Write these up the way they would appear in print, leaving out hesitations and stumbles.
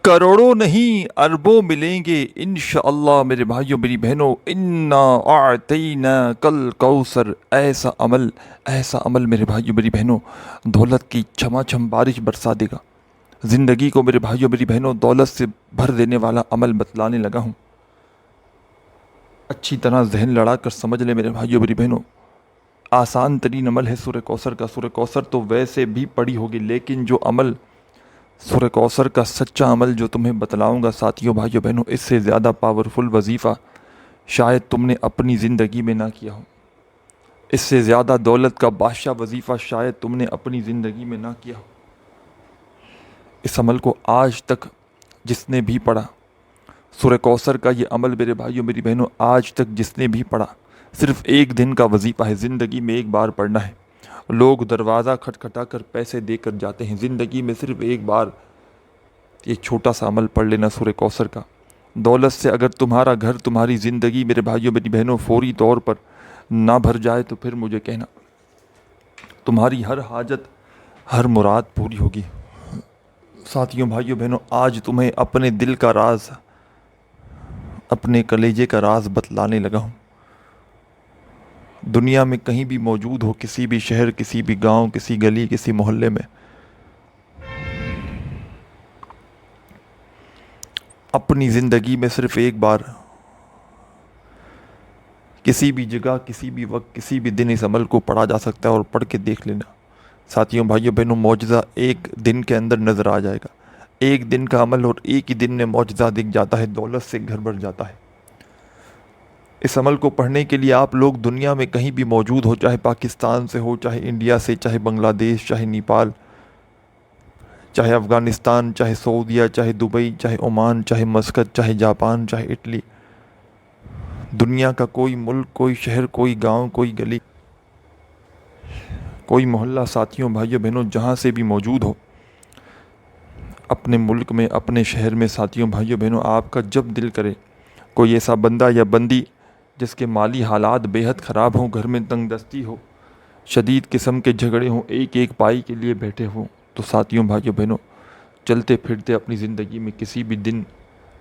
کروڑوں نہیں اربوں ملیں گے انشاءاللہ میرے بھائیوں میری بہنوں. انا اعطینا کل کوثر. ایسا عمل میرے بھائیوں میری بہنوں دولت کی چھما چھم بارش برسا دے گا. زندگی کو میرے بھائیوں میری بہنوں دولت سے بھر دینے والا عمل بتلانے لگا ہوں. اچھی طرح ذہن لڑا کر سمجھ لیں میرے بھائیوں میری بہنوں. آسان ترین عمل ہے سورہ کوثر کا. سورہ کوثر تو ویسے بھی پڑھی ہوگی، لیکن جو عمل سورہ کوثر کا سچا عمل جو تمہیں بتلاؤں گا ساتھیوں بھائیوں بہنوں، اس سے زیادہ پاورفل وظیفہ شاید تم نے اپنی زندگی میں نہ کیا ہو. اس سے زیادہ دولت کا بادشاہ وظیفہ شاید تم نے اپنی زندگی میں نہ کیا ہو. اس عمل کو آج تک جس نے بھی پڑھا، سورہ کوثر کا یہ عمل میرے بھائیوں میری بہنوں آج تک جس نے بھی پڑھا، صرف ایک دن کا وظیفہ ہے. زندگی میں ایک بار پڑھنا ہے. لوگ دروازہ کھٹکھٹا کر پیسے دے کر جاتے ہیں. زندگی میں صرف ایک بار یہ چھوٹا سا عمل پڑھ لینا سورہ کوثر کا. دولت سے اگر تمہارا گھر، تمہاری زندگی میرے بھائیوں میری بہنوں فوری طور پر نہ بھر جائے تو پھر مجھے کہنا. تمہاری ہر حاجت، ہر مراد پوری ہوگی. ساتھیوں بھائیوں بہنوں، آج تمہیں اپنے دل کا راز، اپنے کلیجے کا راز بتلانے لگا ہوں. دنیا میں کہیں بھی موجود ہو، کسی بھی شہر، کسی بھی گاؤں، کسی گلی، کسی محلے میں، اپنی زندگی میں صرف ایک بار، کسی بھی جگہ، کسی بھی وقت، کسی بھی دن اس عمل کو پڑھا جا سکتا ہے اور پڑھ کے دیکھ لینا. ساتھیوں بھائیوں بہنوں، معجزہ ایک دن کے اندر نظر آ جائے گا. ایک دن کا عمل اور ایک ہی دن میں معجزہ دکھ جاتا ہے. دولت سے گھر بھر جاتا ہے. اس عمل کو پڑھنے کے لیے آپ لوگ دنیا میں کہیں بھی موجود ہو، چاہے پاکستان سے ہو، چاہے انڈیا سے، چاہے بنگلہ دیش، چاہے نیپال، چاہے افغانستان، چاہے سعودیہ، چاہے دبئی، چاہے عمان، چاہے مسقط، چاہے جاپان، چاہے اٹلی، دنیا کا کوئی ملک، کوئی شہر، کوئی گاؤں، کوئی گلی، کوئی محلہ، ساتھیوں بھائیوں بہنوں جہاں سے بھی موجود ہو، اپنے ملک میں، اپنے شہر میں، ساتھیوں بھائیوں بہنوں آپ کا جب دل کرے، کوئی ایسا بندہ یا بندی جس کے مالی حالات بے حد خراب ہوں، گھر میں تنگ دستی ہو، شدید قسم کے جھگڑے ہوں، ایک ایک پائی کے لیے بیٹھے ہوں، تو ساتھیوں بھائیوں بہنوں چلتے پھرتے اپنی زندگی میں کسی بھی دن،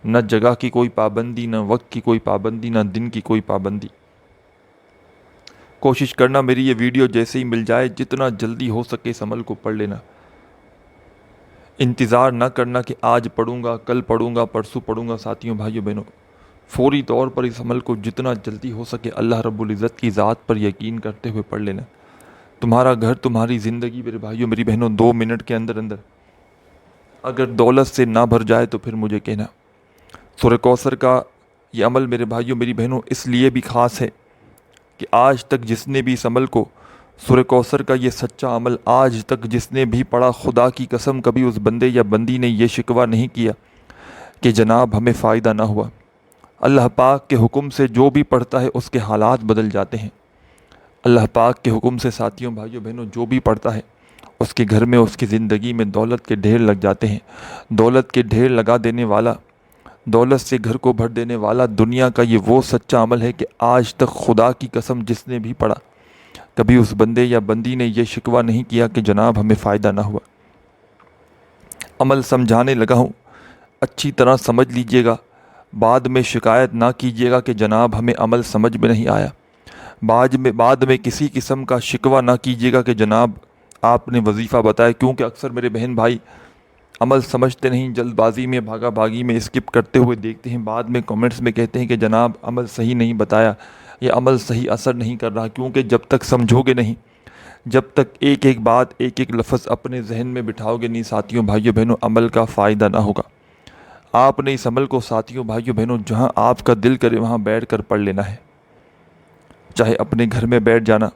نہ جگہ کی کوئی پابندی، نہ وقت کی کوئی پابندی، نہ دن کی کوئی پابندی، کوشش کرنا میری یہ ویڈیو جیسے ہی مل جائے جتنا جلدی ہو سکے اس عمل کو پڑھ لینا. انتظار نہ کرنا کہ آج پڑھوں گا، کل پڑھوں گا، پرسوں پڑھوں گا. ساتھیوں بھائیوں بہنوں فوری طور پر اس عمل کو جتنا جلدی ہو سکے اللہ رب العزت کی ذات پر یقین کرتے ہوئے پڑھ لینا. تمہارا گھر، تمہاری زندگی میرے بھائیوں میری بہنوں 2 منٹ کے اندر اندر اگر دولت سے نہ بھر جائے تو پھر مجھے کہنا. سورہ کوثر کا یہ عمل میرے بھائیوں میری بہنوں اس لیے بھی خاص ہے کہ آج تک جس نے بھی اس عمل کو، سورہ کوثر کا یہ سچا عمل آج تک جس نے بھی پڑھا، خدا کی قسم کبھی اس بندے یا بندی نے یہ شکوہ نہیں کیا کہ جناب ہمیں فائدہ نہ ہوا. اللہ پاک کے حکم سے جو بھی پڑھتا ہے اس کے حالات بدل جاتے ہیں. اللہ پاک کے حکم سے ساتھیوں بھائیوں بہنوں جو بھی پڑھتا ہے اس کے گھر میں، اس کی زندگی میں دولت کے ڈھیر لگ جاتے ہیں. دولت کے ڈھیر لگا دینے والا، دولت سے گھر کو بھر دینے والا دنیا کا یہ وہ سچا عمل ہے کہ آج تک خدا کی قسم جس نے بھی پڑھا کبھی اس بندے یا بندی نے یہ شکوہ نہیں کیا کہ جناب ہمیں فائدہ نہ ہوا. عمل سمجھانے لگا ہوں، اچھی طرح سمجھ لیجئے گا. بعد میں شکایت نہ کیجیے گا کہ جناب ہمیں عمل سمجھ میں نہیں آیا. بعد میں کسی قسم کا شکوہ نہ کیجیے گا کہ جناب آپ نے وظیفہ بتایا، کیونکہ اکثر میرے بہن بھائی عمل سمجھتے نہیں، جلد بازی میں، بھاگا بھاگی میں اسکپ کرتے ہوئے دیکھتے ہیں. بعد میں کمنٹس میں کہتے ہیں کہ جناب عمل صحیح نہیں بتایا، یہ عمل صحیح اثر نہیں کر رہا. کیونکہ جب تک سمجھو گے نہیں، جب تک ایک ایک بات، ایک ایک لفظ اپنے ذہن میں بٹھاؤ گے نہیں ساتھیوں بھائیوں بہنوں، عمل کا فائدہ نہ ہوگا. آپ نے اس عمل کو ساتھیوں بھائیوں بہنوں جہاں آپ کا دل کرے وہاں بیٹھ کر پڑھ لینا ہے. چاہے اپنے گھر میں بیٹھ جانا،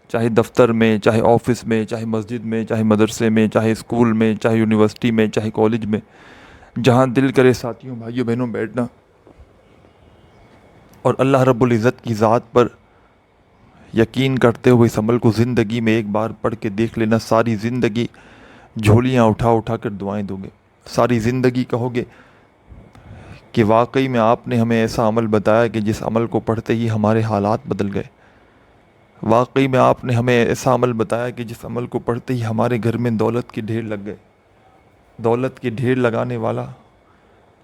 چاہے دفتر میں، چاہے آفس میں، چاہے مسجد میں، چاہے مدرسے میں، چاہے اسکول میں، چاہے یونیورسٹی میں، چاہے کالج میں، جہاں دل کرے ساتھیوں بھائیوں بہنوں بیٹھنا اور اللہ رب العزت کی ذات پر یقین کرتے ہوئے اس عمل کو زندگی میں ایک بار پڑھ کے دیکھ لینا. ساری زندگی جھولیاں اٹھا اٹھا کر دعائیں دو گے. ساری زندگی کہو گے کہ واقعی میں آپ نے ہمیں ایسا عمل بتایا کہ جس عمل کو پڑھتے ہی ہمارے حالات بدل گئے. واقعی میں آپ نے ہمیں ایسا عمل بتایا کہ جس عمل کو پڑھتے ہی ہمارے گھر میں دولت کے ڈھیر لگ گئے. دولت کے ڈھیر لگانے والا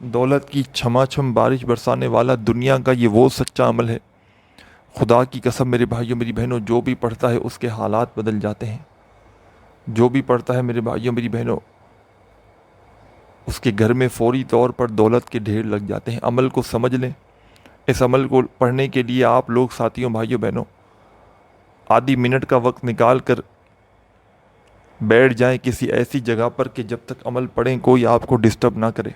دولت کی چھما چھم بارش برسانے والا دنیا کا یہ وہ سچا عمل ہے۔ خدا کی قسم میرے بھائیوں میری بہنوں، جو بھی پڑھتا ہے اس کے حالات بدل جاتے ہیں۔ جو بھی پڑھتا ہے میرے بھائیوں میری بہنوں، اس کے گھر میں فوری طور پر دولت کے ڈھیر لگ جاتے ہیں۔ عمل کو سمجھ لیں۔ اس عمل کو پڑھنے کے لیے آپ لوگ ساتھیوں بھائیوں بہنوں آدھی منٹ کا وقت نکال کر بیٹھ جائیں کسی ایسی جگہ پر کہ جب تک عمل پڑھیں کوئی آپ کو ڈسٹرب نہ کرے۔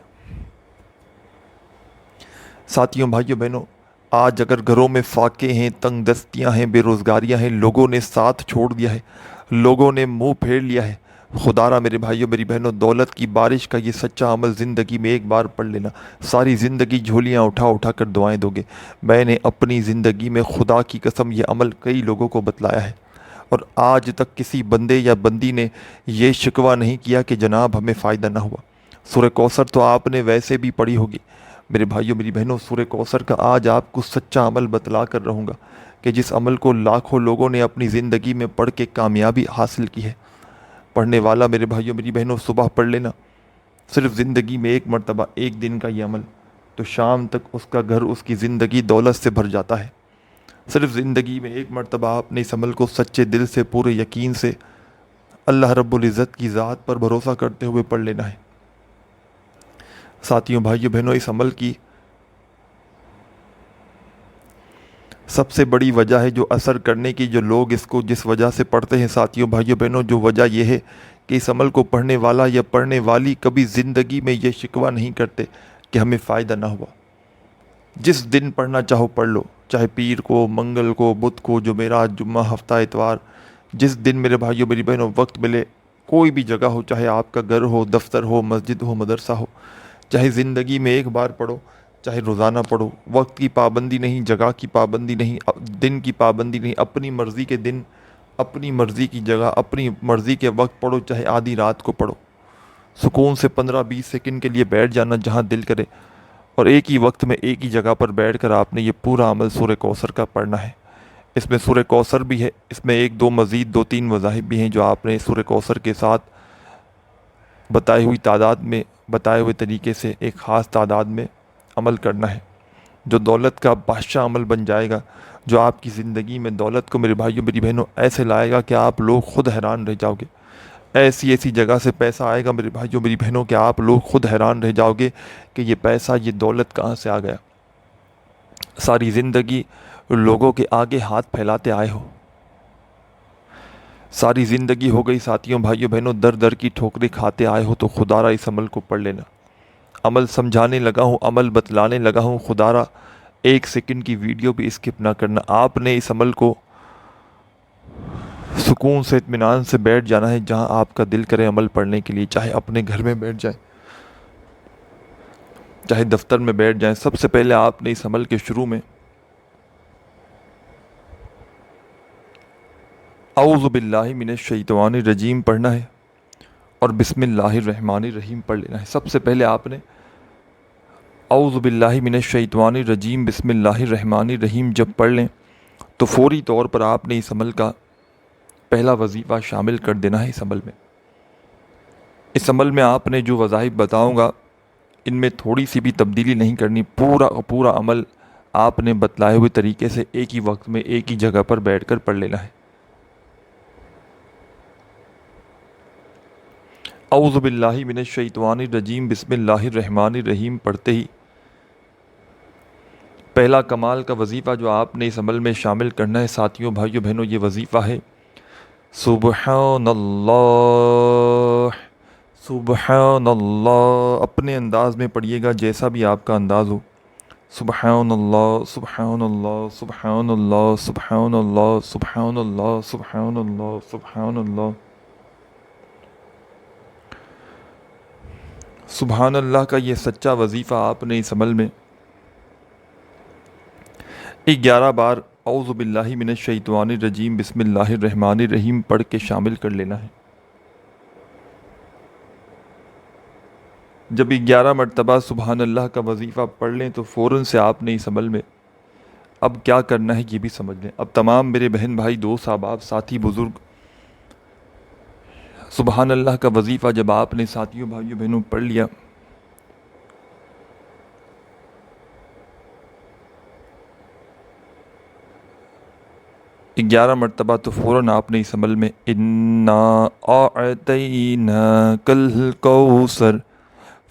ساتھیوں بھائیوں بہنوں، آج اگر گھروں میں فاقے ہیں، تنگ دستیاں ہیں، بے روزگاریاں ہیں، لوگوں نے ساتھ چھوڑ دیا ہے، لوگوں نے منہ پھیر لیا ہے، خدا را میرے بھائیوں میری بہنوں، دولت کی بارش کا یہ سچا عمل زندگی میں ایک بار پڑھ لینا، ساری زندگی جھولیاں اٹھا اٹھا کر دعائیں دو گے۔ میں نے اپنی زندگی میں خدا کی قسم یہ عمل کئی لوگوں کو بتلایا ہے، اور آج تک کسی بندے یا بندی نے یہ شکوہ نہیں کیا کہ جناب ہمیں فائدہ نہ ہوا۔ سورہ کوثر تو آپ نے ویسے بھی پڑھی ہوگی میرے بھائیوں میری بہنوں، سورہ کوثر کا آج آپ کو سچا عمل بتلا کر رہوں گا کہ جس عمل کو لاکھوں لوگوں نے اپنی زندگی میں پڑھ کے کامیابی حاصل کی ہے۔ پڑھنے والا میرے بھائیوں میری بہنوں صبح پڑھ لینا، صرف زندگی میں ایک مرتبہ، ایک دن کا یہ عمل، تو شام تک اس کا گھر، اس کی زندگی دولت سے بھر جاتا ہے۔ صرف زندگی میں ایک مرتبہ آپ نے اس عمل کو سچے دل سے، پورے یقین سے، اللہ رب العزت کی ذات پر بھروسہ کرتے ہوئے پڑھ لینا ہے۔ ساتھیوں بھائیوں بہنوں، اس عمل کی سب سے بڑی وجہ ہے جو اثر کرنے کی، جو لوگ اس کو جس وجہ سے پڑھتے ہیں ساتھیوں بھائیوں بہنوں، جو وجہ یہ ہے کہ اس عمل کو پڑھنے والا یا پڑھنے والی کبھی زندگی میں یہ شکوہ نہیں کرتے کہ ہمیں فائدہ نہ ہوا۔ جس دن پڑھنا چاہو پڑھ لو، چاہے پیر کو، منگل کو، بدھ کو، جمعرات، جمعہ، ہفتہ، اتوار، جس دن میرے بھائیوں میری بہنوں وقت ملے، کوئی بھی جگہ ہو، چاہے آپ کا گھر ہو، دفتر ہو، مسجد ہو، مدرسہ ہو، چاہے زندگی میں ایک بار پڑھو، چاہے روزانہ پڑھو۔ وقت کی پابندی نہیں، جگہ کی پابندی نہیں، دن کی پابندی نہیں، اپنی مرضی کے دن، اپنی مرضی کی جگہ، اپنی مرضی کے وقت پڑھو، چاہے آدھی رات کو پڑھو۔ سکون سے 15-20 سیکنڈ کے لیے بیٹھ جانا جہاں دل کرے، اور ایک ہی وقت میں ایک ہی جگہ پر بیٹھ کر آپ نے یہ پورا عمل سورہ کوثر کا پڑھنا ہے۔ اس میں سورہ کوثر بھی ہے، اس میں ایک دو مزید 2-3 مذاہب بھی ہیں جو آپ نے سورہ کوثر کے ساتھ بتائی ہوئی تعداد میں، بتائے ہوئے طریقے سے ایک خاص تعداد میں عمل کرنا ہے، جو دولت کا بادشاہ عمل بن جائے گا، جو آپ کی زندگی میں دولت کو میرے بھائیوں میری بہنوں ایسے لائے گا کہ آپ لوگ خود حیران رہ جاؤ گے۔ ایسی ایسی جگہ سے پیسہ آئے گا میرے بھائیوں میری بہنوں کہ آپ لوگ خود حیران رہ جاؤ گے کہ یہ پیسہ، یہ دولت کہاں سے آ گیا۔ ساری زندگی لوگوں کے آگے ہاتھ پھیلاتے آئے ہو، ساری زندگی ہو گئی ساتھیوں بھائیوں بہنوں در در کی ٹھوکریں کھاتے آئے ہو، تو خدا را اس عمل کو پڑھ لینا۔ عمل سمجھانے لگا ہوں، عمل بتلانے لگا ہوں، خدا را ایک سیکنڈ کی ویڈیو بھی اسکپ نہ کرنا۔ آپ نے اس عمل کو سکون سے، اطمینان سے بیٹھ جانا ہے جہاں آپ کا دل کرے عمل پڑھنے کے لیے، چاہے اپنے گھر میں بیٹھ جائیں، چاہے دفتر میں بیٹھ جائیں۔ سب سے پہلے آپ نے اس عمل کے شروع میں اعوذ باللہ من الشیطان الرجیم پڑھنا ہے، اور بسم اللہ الرحمن الرحیم پڑھ لینا ہے۔ سب سے پہلے آپ نے اعوذ باللہ من الشیطان الرجیم بسم اللہ الرحمن الرحیم جب پڑھ لیں تو فوری طور پر آپ نے اس عمل کا پہلا وظیفہ شامل کر دینا ہے۔ اس عمل میں آپ نے جو وظائف بتاؤں گا ان میں تھوڑی سی بھی تبدیلی نہیں کرنی، پورا عمل آپ نے بتلائے ہوئے طریقے سے ایک ہی وقت میں ایک ہی جگہ پر بیٹھ کر پڑھ لینا ہے۔ اعوذ باللہ من الشیطان الرجیم بسم اللہ الرحمن الرحیم پڑھتے ہی پہلا کمال کا وظیفہ جو آپ نے اس عمل میں شامل کرنا ہے ساتھیوں بھائیوں بہنوں، یہ وظیفہ ہے سبحان اللہ، سبحان اللہ۔ اپنے انداز میں پڑھیے گا جیسا بھی آپ کا انداز ہو۔ سبحان اللہ، سبحان اللہ، سبحان اللہ، سبحان اللہ، سبحان اللہ، سبحان اللہ، سبحان اللہ۔ سبحان اللہ کا یہ سچا وظیفہ آپ نے اس عمل میں 11 بار اعوذ باللہ من الشیطان الرجیم بسم اللہ الرحمن الرحیم پڑھ کے شامل کر لینا ہے۔ جب 11 مرتبہ سبحان اللہ کا وظیفہ پڑھ لیں تو فوراً سے آپ نے اس عمل میں اب کیا کرنا ہے یہ بھی سمجھ لیں۔ اب تمام میرے بہن بھائی، دوست، احباب، ساتھی، بزرگ، سبحان اللہ کا وظیفہ جب آپ نے ساتھیوں بھائیوں بہنوں پڑھ لیا 11 مرتبہ تو فوراً آپ نے اس عمل میں انا اعطیناک الکوثر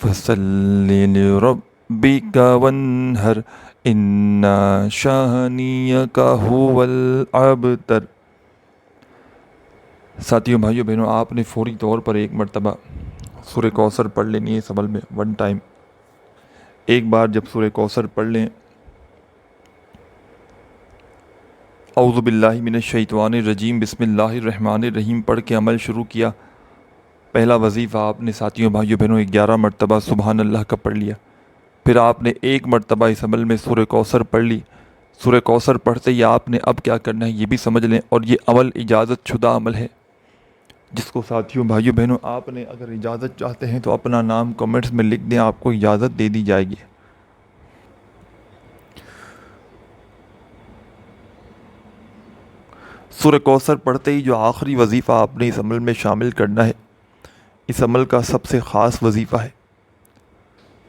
فصلی لربک وانحر ان شانیک هو الابتر۔ ساتھیوں بھائیوں بہنوں، آپ نے فوری طور پر ایک مرتبہ سورہ کوثر پڑھ لینی ہے اس عمل میں، ون ٹائم۔ ایک بار جب سورہ کوثر پڑھ لیں، اعوذ باللہ من الشیطان الرجیم بسم اللہ الرحمن الرحیم پڑھ کے عمل شروع کیا، پہلا وظیفہ آپ نے ساتھیوں بھائیوں بہنوں 11 مرتبہ سبحان اللہ کا پڑھ لیا۔ پھر آپ نے ایک مرتبہ اس عمل میں سورہ کوثر پڑھ لی۔ سورہ کوثر پڑھتے ہی آپ نے اب کیا کرنا ہے یہ بھی سمجھ لیں، اور یہ عمل اجازت شدہ عمل ہے، جس کو ساتھیوں بھائیوں بہنوں آپ نے اگر اجازت چاہتے ہیں تو اپنا نام کمنٹس میں لکھ دیں، آپ کو اجازت دے دی جائے گی۔ سورہ کوثر پڑھتے ہی جو آخری وظیفہ آپ نے اس عمل میں شامل کرنا ہے، اس عمل کا سب سے خاص وظیفہ ہے،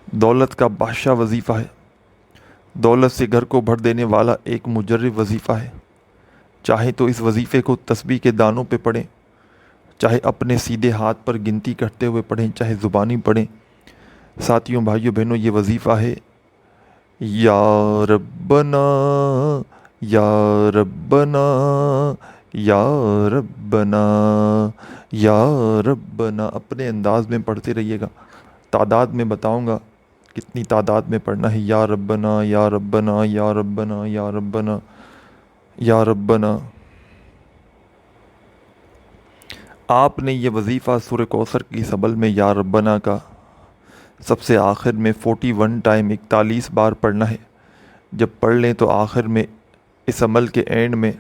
دولت کا بادشاہ وظیفہ ہے، دولت سے گھر کو بھر دینے والا ایک مجرب وظیفہ ہے۔ چاہے تو اس وظیفے کو تسبیح کے دانوں پہ پڑھیں، چاہے اپنے سیدھے ہاتھ پر گنتی کرتے ہوئے پڑھیں، چاہے زبانی پڑھیں۔ ساتھیوں بھائیوں بہنوں، یہ وظیفہ ہے یا ربنا یا ربنا یا ربنا یا ربنا، اپنے انداز میں پڑھتے رہیے گا، تعداد میں بتاؤں گا کتنی تعداد میں پڑھنا ہے، یا ربنا یا ربنا یا ربنا یا ربنا یا ربنا۔ آپ نے یہ وظیفہ سورہ کوثر کی اس عمل میں یا ربنا کا سب سے آخر میں 41 ٹائم 41 بار پڑھنا ہے۔ جب پڑھ لیں تو آخر میں اس عمل کے اینڈ میں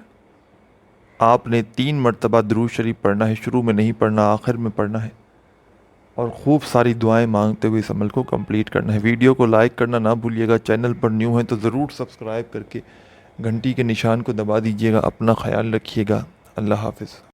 آپ نے 3 مرتبہ درود شریف پڑھنا ہے، شروع میں نہیں پڑھنا، آخر میں پڑھنا ہے، اور خوب ساری دعائیں مانگتے ہوئے اس عمل کو کمپلیٹ کرنا ہے۔ ویڈیو کو لائک کرنا نہ بھولیے گا، چینل پر نیو ہیں تو ضرور سبسکرائب کر کے گھنٹی کے نشان کو دبا دیجیے گا۔ اپنا خیال رکھیے گا، اللہ حافظ۔